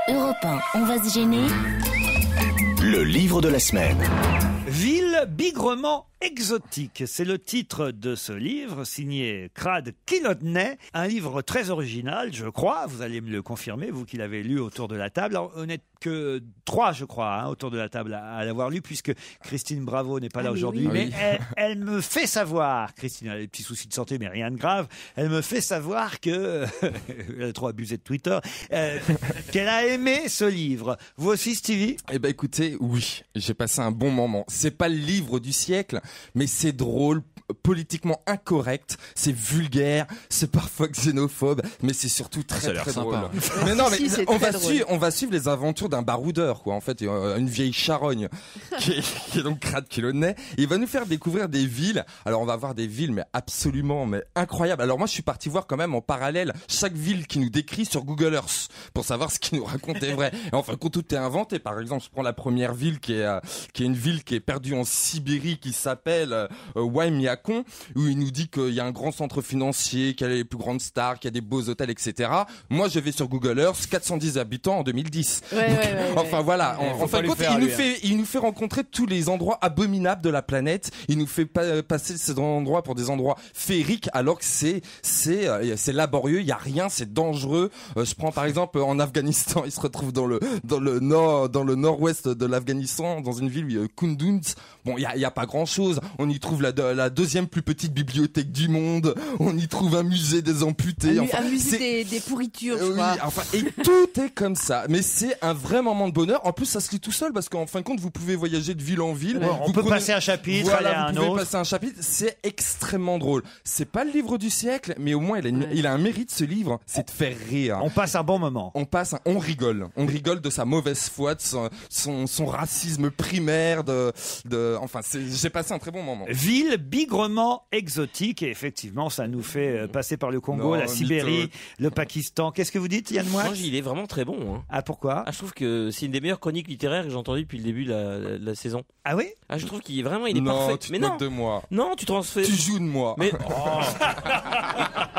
Europe 1, on va se gêner. Le livre de la semaine. Ville bigrement exotique, c'est le titre de ce livre signé Crad Kilodney, un livre très original, je crois, vous allez me le confirmer, vous qui l'avez lu autour de la table. Alors, on n'est que 3, je crois, autour de la table à l'avoir lu, puisque Christine Bravo n'est pas là aujourd'hui, mais elle me fait savoir, Christine a des petits soucis de santé, mais rien de grave, elle me fait savoir que, elle a trop abusé de Twitter, qu'elle a aimé ce livre. Vous aussi, Stevie? Eh ben écoutez, oui, j'ai passé un bon moment. C'est pas le livre du siècle, mais c'est drôle, politiquement incorrect, c'est vulgaire, c'est parfois xénophobe, mais c'est surtout très drôle. Mais non, mais on va suivre les aventures d'un baroudeur, quoi. En fait, une vieille charogne qui est donc Crad Kilodney. Il va nous faire découvrir des villes. Alors on va voir des villes, mais absolument, mais incroyables. Alors moi, je suis parti voir quand même en parallèle chaque ville qui nous décrit sur Google Earth pour savoir ce qu'il nous raconte est vrai. Et enfin, quand tout est inventé, par exemple, je prends la première ville qui est une ville qui est perdue en Sibérie, qui s'appelle Oymyakon, où il nous dit qu'il y a un grand centre financier, qu'il y a les plus grandes stars, qu'il y a des beaux hôtels, etc. Moi, je vais sur Google Earth, 410 habitants en 2010. Enfin voilà, il nous fait rencontrer tous les endroits abominables de la planète. Il nous fait passer ces endroits pour des endroits féeriques, alors que c'est laborieux, il y a rien, c'est dangereux. Je prends par exemple en Afghanistan, il se retrouve dans le nord-ouest de l'Afghanistan, dans une ville Kunduz. Bon, il y a pas grand-chose. On y trouve la deuxième plus petite bibliothèque du monde. On y trouve un musée des amputés. Un musée des pourritures, je crois. Et tout est comme ça. Mais c'est un vrai moment de bonheur. En plus, ça se lit tout seul parce qu'en fin de compte, vous pouvez voyager de ville en ville. On peut passer un chapitre, aller à un autre. Passer un chapitre. C'est extrêmement drôle. C'est pas le livre du siècle, mais au moins il a un mérite, ce livre, c'est de faire rire. On passe un bon moment. On rigole. On rigole de sa mauvaise foi, de son racisme primaire, enfin, j'ai passé un très bon moment. Ville bigrement exotique, et effectivement, ça nous fait passer par le Congo, la Sibérie, le Pakistan. Qu'est-ce que vous dites, Yann Moix? Il est vraiment très bon. Hein. Ah, pourquoi? Je trouve que c'est une des meilleures chroniques littéraires que j'ai entendues depuis le début de la saison. Ah oui? Je trouve qu'il est parfait. Tu te moques de moi. Non, tu transfères. Tu joues de moi. Mais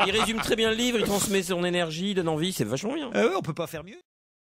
il résume très bien le livre, il transmet son énergie, il donne envie, c'est vachement bien. On peut pas faire mieux.